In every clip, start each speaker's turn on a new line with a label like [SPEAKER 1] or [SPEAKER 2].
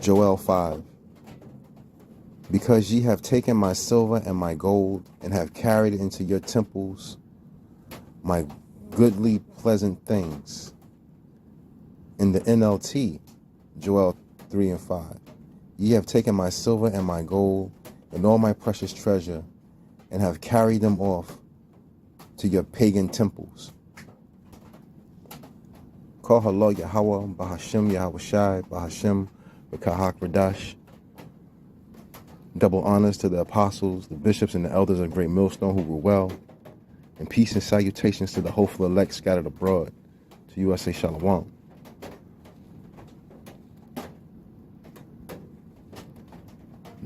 [SPEAKER 1] Joel 5. Because ye have taken my silver and my gold, and have carried into your temples my goodly pleasant things. In the NLT, Joel 3 and 5. Ye have taken my silver and my gold, and all my precious treasure, and have carried them off to your pagan temples. Call Halal Yahweh, Bahashem Yahweh Shai, Bahashem Rekahak Radash. Double honors to the apostles, the bishops, and the elders of Great Millstone who rule well. And peace and salutations to the hopeful elect scattered abroad. To USA Shalom.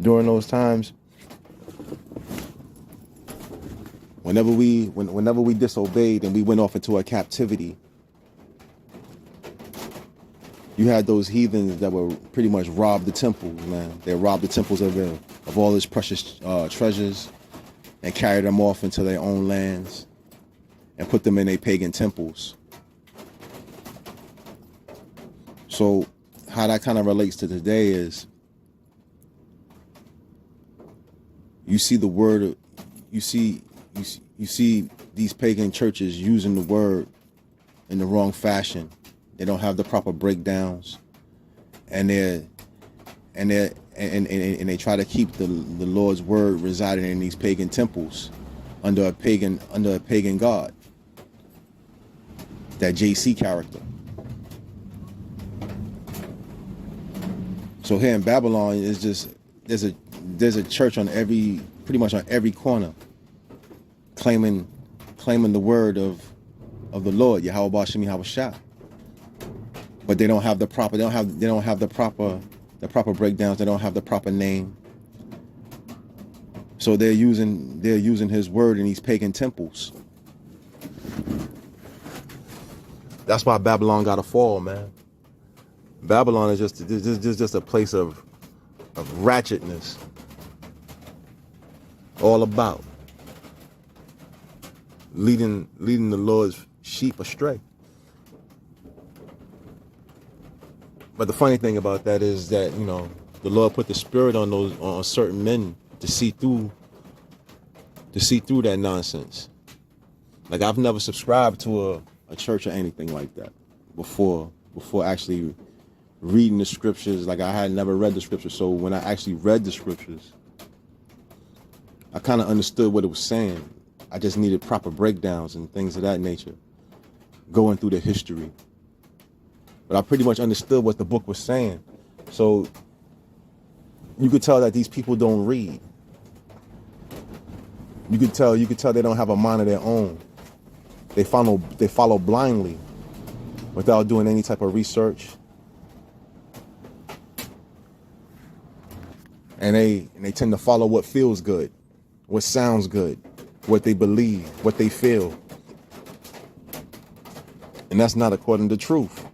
[SPEAKER 1] During those times, whenever we disobeyed and we went off into a captivity, you had those heathens that were pretty much robbed the temples, man. They robbed the temples of all its precious treasures and carried them off into their own lands and put them in their pagan temples. So how that kind of relates to today is you see the word, you see these pagan churches using the word in the wrong fashion. They don't have the proper breakdowns, and they try to keep the Lord's word residing in these pagan temples under a pagan god. That JC character. So here in Babylon is just there's a church on pretty much on every corner claiming the word of the Lord, Yahweh Ba'Shem Yahweh Shah. But they don't have the proper breakdowns. They don't have the proper name. So they're using his word in these pagan temples. That's why Babylon got to fall, man. Babylon is just a place of ratchetness. All about leading the Lord's sheep astray. But the funny thing about that is that, you know, the Lord put the spirit on certain men to see through that nonsense. Like, I've never subscribed to a church or anything like that before actually reading the scriptures. Like, I had never read the scriptures. So when I actually read the scriptures, I kind of understood what it was saying. I just needed proper breakdowns and things of that nature, going through the history. But I pretty much understood what the book was saying. So you could tell that these people don't read. You could tell they don't have a mind of their own. They follow blindly without doing any type of research. And they tend to follow what feels good, what sounds good, what they believe, what they feel. And that's not according to truth.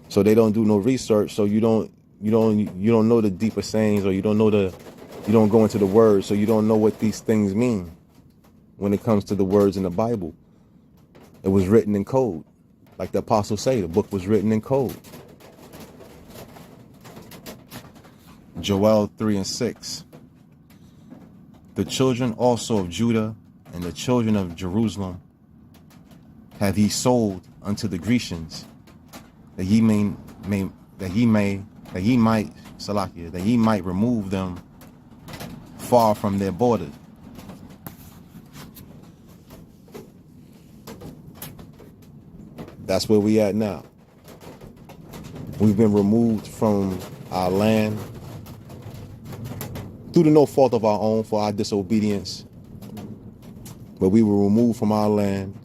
[SPEAKER 1] So they don't do no research, so you don't know the deeper sayings, or you don't go into the words, so you don't know what these things mean when it comes to the words in the Bible. It was written in code. Like the apostles say, the book was written in code. Joel 3 and 6. The children also of Judah and the children of Jerusalem have he sold unto the Grecians, that ye might remove them far from their borders. That's where we at now. We've been removed from our land through the no fault of our own for our disobedience. But we were removed from our land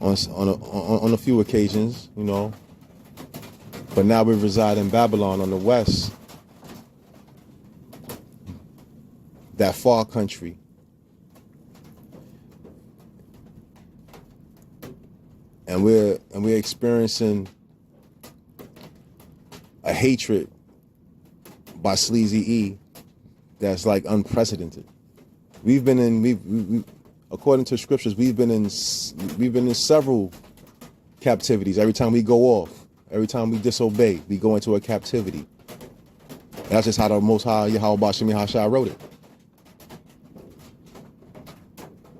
[SPEAKER 1] on a few occasions, you know. But now we reside in Babylon on the west, that far country. And we're experiencing a hatred by Sleazy E that's like unprecedented. According to scriptures, we've been in several captivities. Every time we go off, Every time we disobey, we go into a captivity. That's just how the Most High Yahweh Bashimi Hashai wrote it.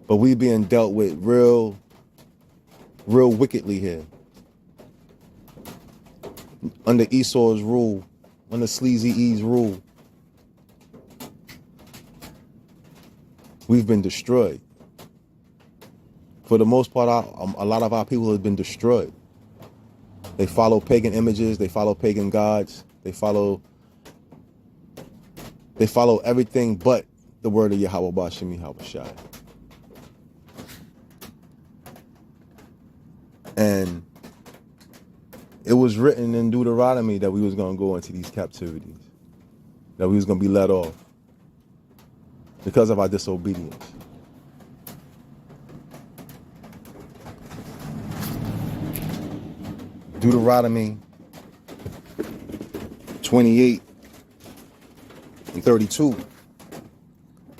[SPEAKER 1] But we being dealt with real wickedly here. Under Esau's rule, under Sleazy E's rule, we've been destroyed. For the most part, a lot of our people have been destroyed. They follow pagan images, they follow pagan gods, they follow everything but the word of Yahweh Bashimi Hawashai. And it was written in Deuteronomy that we was going to go into these captivities, that we was going to be let off because of our disobedience. Deuteronomy 28:32.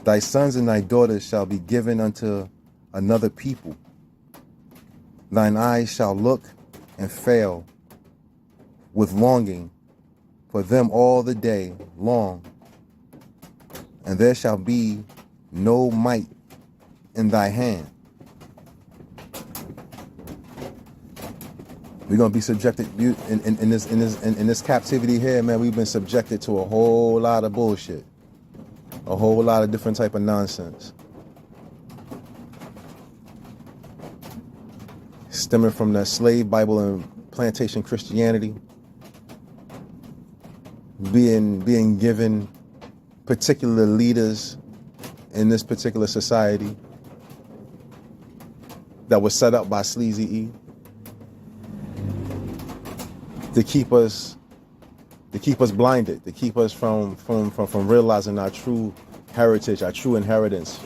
[SPEAKER 1] Thy sons and thy daughters shall be given unto another people. Thine eyes shall look and fail with longing for them all the day long, and there shall be no might in thy hand. We're gonna be subjected in this captivity here, man. We've been subjected to a whole lot of bullshit, a whole lot of different type of nonsense, stemming from that slave Bible and plantation Christianity, being given particular leaders in this particular society that was set up by Sleazy E to keep us blinded, to keep us from realizing our true heritage, our true inheritance.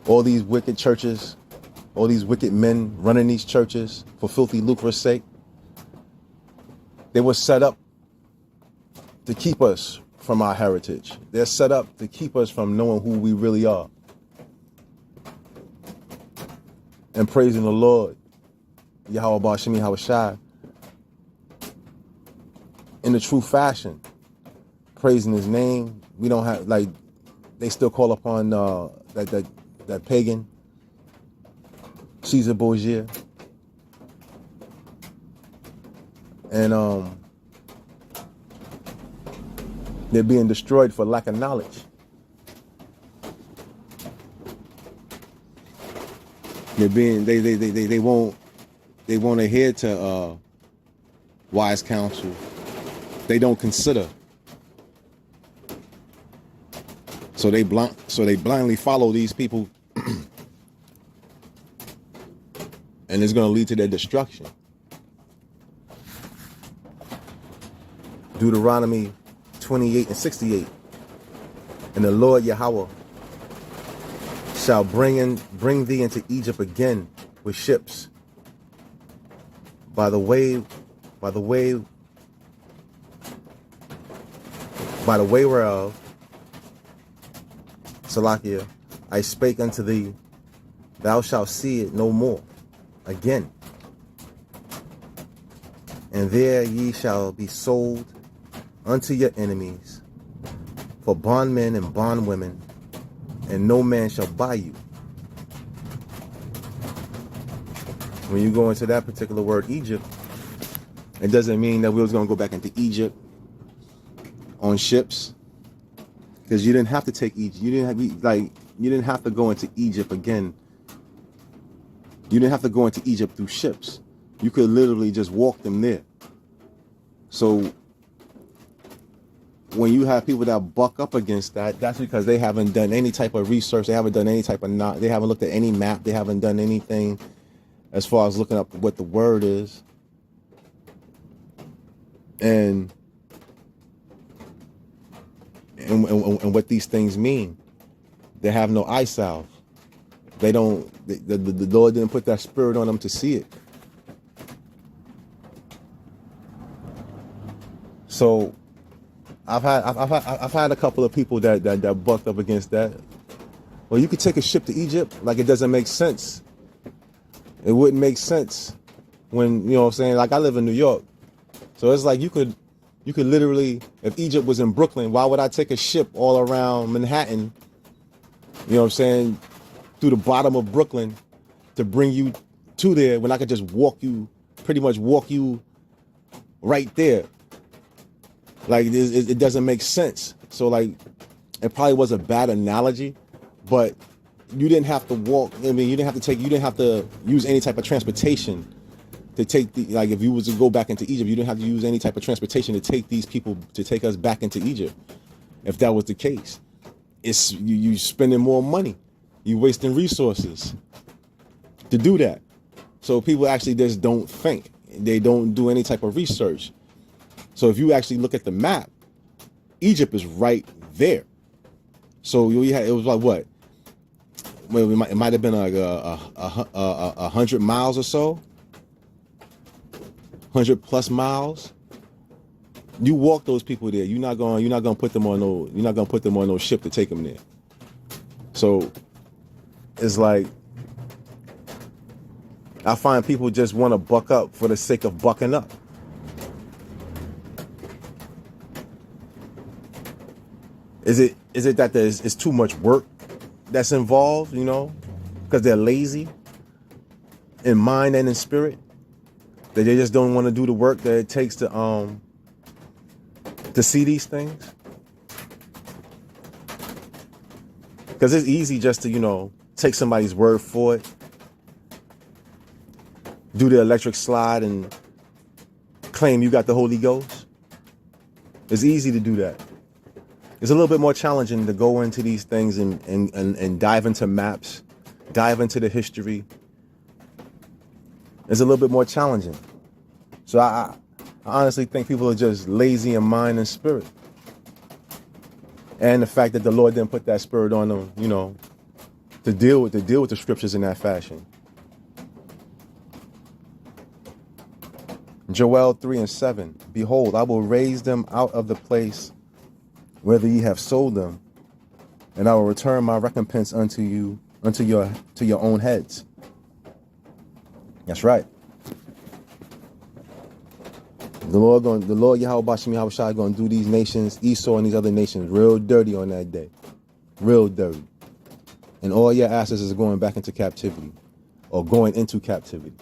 [SPEAKER 1] All these wicked churches, all these wicked men running these churches for filthy lucre's sake, they were set up to keep us from our heritage. They're set up to keep us from knowing who we really are and praising the Lord, Yahweh Bashimi Hawashai, in the true fashion, praising his name. We don't have, like, they still call upon that pagan Caesar Borgia, and they're being destroyed for lack of knowledge. They won't adhere to wise counsel. They don't consider. So they blindly follow these people, and it's going to lead to their destruction. Deuteronomy 28:68. And the Lord Yahweh shall bring thee into Egypt again with ships by the way whereof, Salakia, I spake unto thee, thou shalt see it no more again. And there ye shall be sold unto your enemies for bondmen and bondwomen, and no man shall buy you. When you go into that particular word, Egypt, it doesn't mean that we was going to go back into Egypt on ships, because you didn't have to take Egypt. You didn't have to go into Egypt again. You didn't have to go into Egypt through ships. You could literally just walk them there. So when you have people that buck up against that, that's because they haven't done any type of research. They haven't done any type of they haven't looked at any map. They haven't done anything as far as looking up what the word is. And what these things mean. They have no eye salve. They don't. The Lord didn't put that spirit on them to see it. So I've had a couple of people that bucked up against that. Well, you could take a ship to Egypt. Like, it doesn't make sense. It wouldn't make sense when, you know what I'm saying? Like I live in New York. So it's like you could literally, if Egypt was in Brooklyn, why would I take a ship all around Manhattan, you know what I'm saying, through the bottom of Brooklyn to bring you to there when I could just pretty much walk you right there? Like it doesn't make sense. So like it probably was a bad analogy, but you didn't have to walk. I mean, you didn't have to use any type of transportation to take like if you was to go back into Egypt, you didn't have to use any type of transportation to take these people, to take us back into Egypt. If that was the case, it's you spending more money, you wasting resources to do that. So people actually just don't think. They don't do any type of research. So if you actually look at the map, Egypt is right there. So it was like what? Well, it might have been like 100 miles or so, 100+ miles. You walk those people there. You're not gonna put them on no ship to take them there. So it's like I find people just want to buck up for the sake of bucking up. Is it that it's too much work that's involved, you know, because they're lazy in mind and in spirit, that they just don't want to do the work that it takes to see these things? Because it's easy just to, you know, take somebody's word for it, do the electric slide and claim you got the Holy Ghost. It's easy to do that. It's a little bit more challenging to go into these things and dive into maps, dive into the history. It's a little bit more challenging. So I honestly think people are just lazy in mind and spirit. And the fact that the Lord didn't put that spirit on them, you know, to deal with the scriptures in that fashion. Joel 3:7. Behold, I will raise them out of the place whether ye have sold them, and I will return my recompense unto you, to your own heads. That's right. The Lord Yahweh Bashim Yahweh Shai gonna do these nations, Esau and these other nations, real dirty on that day, real dirty, and all your asses is going back into captivity, or going into captivity.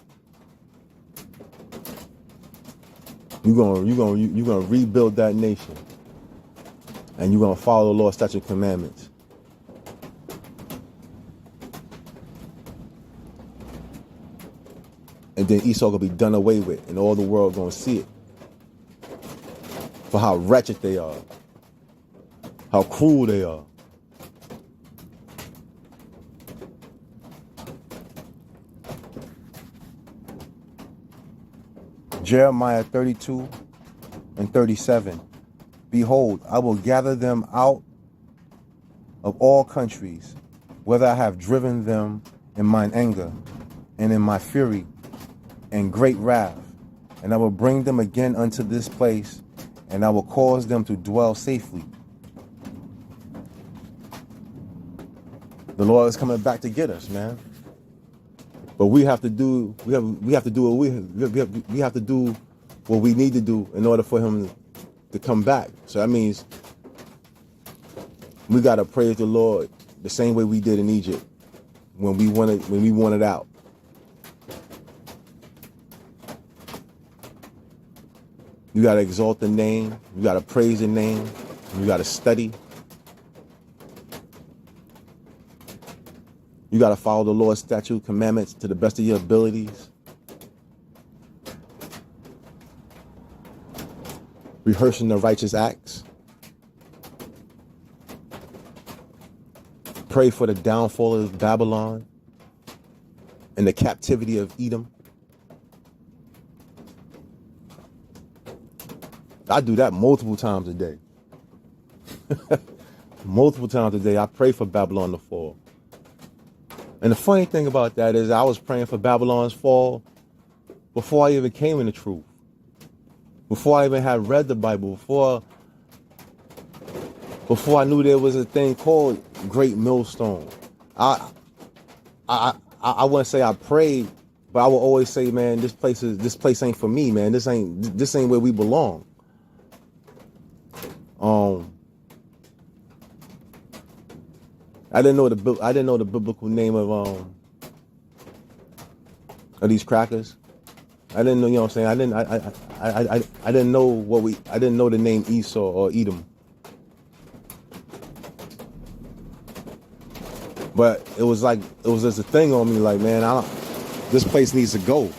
[SPEAKER 1] You're gonna rebuild that nation. And you're going to follow the Lord's statutes and commandments. And then Esau going to be done away with. And all the world going to see it. For how wretched they are. How cruel they are. Jeremiah 32:37. Behold, I will gather them out of all countries, whether I have driven them in mine anger and in my fury and great wrath. And I will bring them again unto this place, and I will cause them to dwell safely. The Lord is coming back to get us, man. But we have to do what we have to do what we need to do in order for him to come back. So that means we gotta praise the Lord the same way we did in Egypt when we wanted out. You gotta exalt the name, you gotta praise the name, you gotta study. You gotta follow the Lord's statute, commandments to the best of your abilities. Rehearsing the righteous acts. Pray for the downfall of Babylon and the captivity of Edom. I do that multiple times a day. Multiple times a day, I pray for Babylon to fall. And the funny thing about that is I was praying for Babylon's fall before I even came in the truth. Before I even had read the Bible, before I knew there was a thing called Great Millstone. I wouldn't say I prayed But I will always say, man, this place ain't for me, man. This ain't where we belong. I didn't know the biblical name of these crackers. I didn't know, you know what I'm saying? I didn't know I didn't know the name Esau or Edom. But it was just a thing on me, like, man, this place needs to go.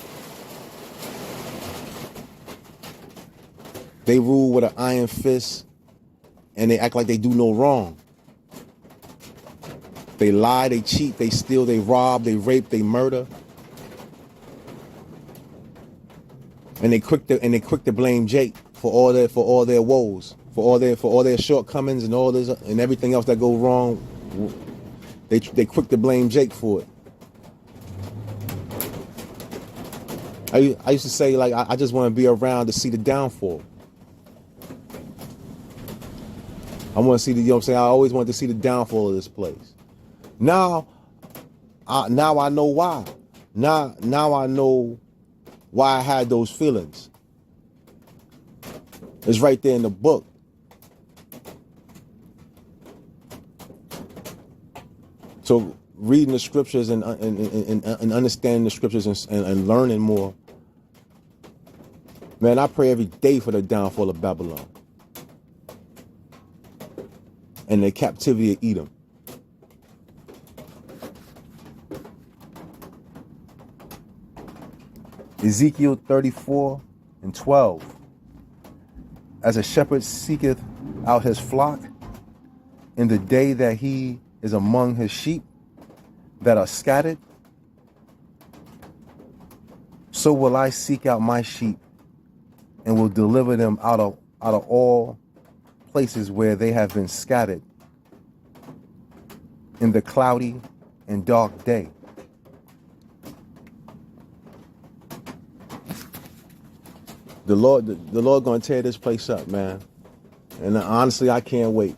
[SPEAKER 1] They rule with an iron fist and they act like they do no wrong. They lie, they cheat, they steal, they rob, they rape, they murder. And they quick to blame Jake for all their woes, for all their shortcomings and all this and everything else that go wrong. They quick to blame Jake for it. I used to say, like, I just want to be around to see the downfall. I want to see you know what I'm saying? I always wanted to see the downfall of this place. Now I know why. Now I know why I had those feelings. It's right there in the book. So reading the scriptures and understanding the scriptures and learning more. Man, I pray every day for the downfall of Babylon and the captivity of Edom. Ezekiel 34:12. As a shepherd seeketh out his flock in the day that he is among his sheep that are scattered, so will I seek out my sheep and will deliver them out of all places where they have been scattered in the cloudy and dark day. The Lord gonna tear this place up, man. And honestly, I can't wait.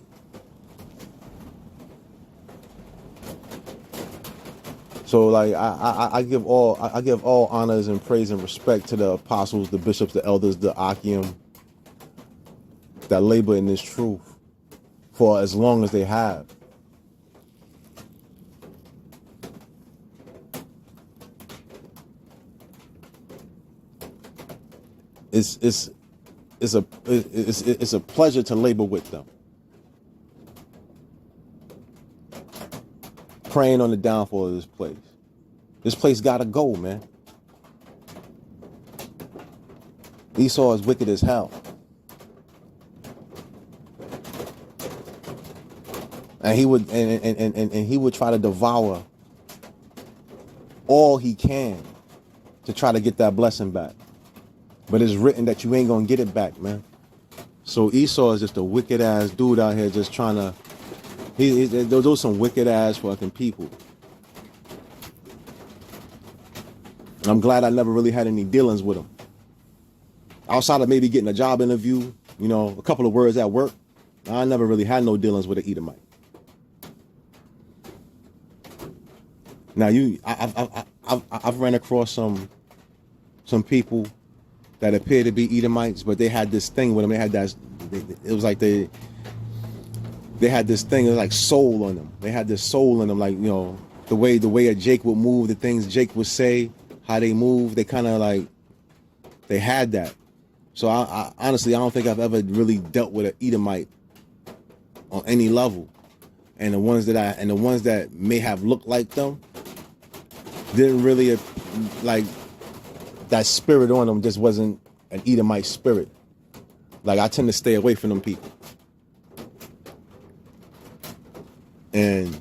[SPEAKER 1] So, like, I give all honors and praise and respect to the apostles, the bishops, the elders, the Akim that labor in this truth for as long as they have. It's a pleasure to labor with them. Praying on the downfall of this place. This place gotta go, man. Esau is wicked as hell. And he would try to devour all he can to try to get that blessing back. But it's written that you ain't gonna get it back, man. So Esau is just a wicked ass dude out here just trying to. Those are some wicked ass fucking people. And I'm glad I never really had any dealings with him. Outside of maybe getting a job interview, you know, a couple of words at work, I never really had no dealings with an Edomite. Now I've ran across some people that appear to be Edomites, but they had this thing with them. They had that. It was like they had this thing. It was like soul on them. They had this soul in them, like, you know, the way a Jake would move, the things Jake would say, how they move. They kind of like they had that. So I honestly, I don't think I've ever really dealt with an Edomite on any level. And the ones that may have looked like them didn't really like. That spirit on them just wasn't an Edomite spirit. Like, I tend to stay away from them people. And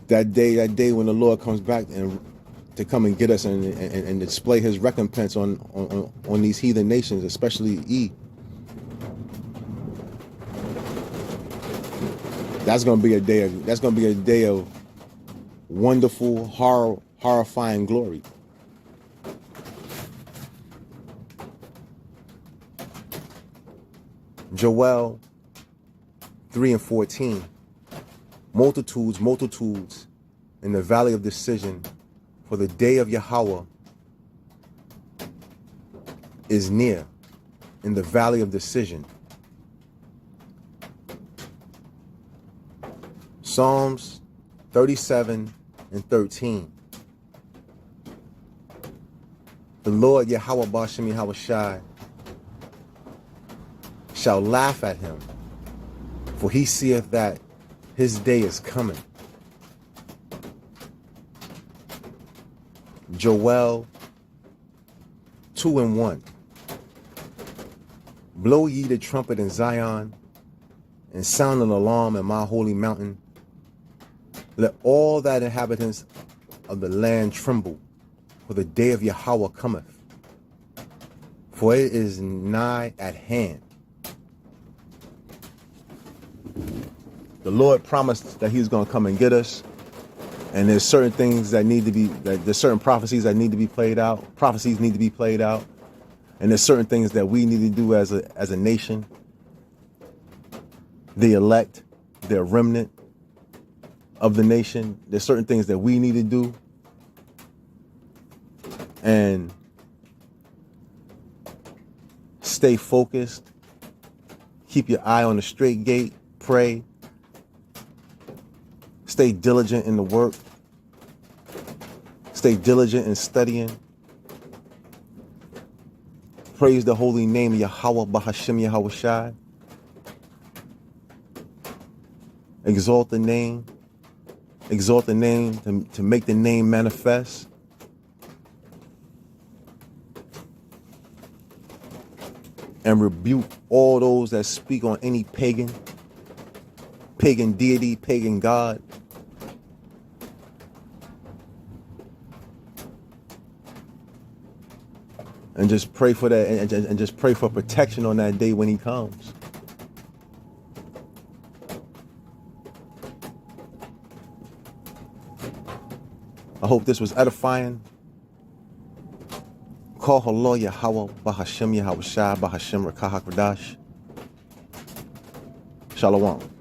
[SPEAKER 1] that day when the Lord comes back and to come and get us and display his recompense on these heathen nations, especially E, that's gonna be a day of wonderful, horrifying glory. Joel 3:14. Multitudes in the valley of decision For the day of Yahweh is near in the valley of decision. Psalms 37 and 13. The Lord Yahweh Ba'ashem Yahweh Shai shall laugh at him, for he seeth that his day is coming. Joel 2 and 1. Blow ye the trumpet in Zion, and sound an alarm in my holy mountain. Let all that inhabitants of the land tremble, for the day of Yahweh cometh, for it is nigh at hand. The Lord promised that he was going to come and get us, and there's certain things that need to be, there's certain prophecies that need to be played out. Prophecies need to be played out, and there's certain things that we need to do as a nation. The elect, the remnant of the nation. There's certain things that we need to do. And stay focused. Keep your eye on the straight gate. Pray. Stay diligent in the work. Stay diligent in studying. Praise the holy name of Yahweh Ba'ashem Yahweh Shai. Exalt the name. Exalt the name to make the name manifest. And rebuke all those that speak on any pagan deity, pagan god. And just pray for that, and just pray for protection on that day when he comes. I hope this was edifying. Call Halo Yahweh Ba'ashem Yahweh Shai Ba'ashem Rakah HaKodash. Shalom.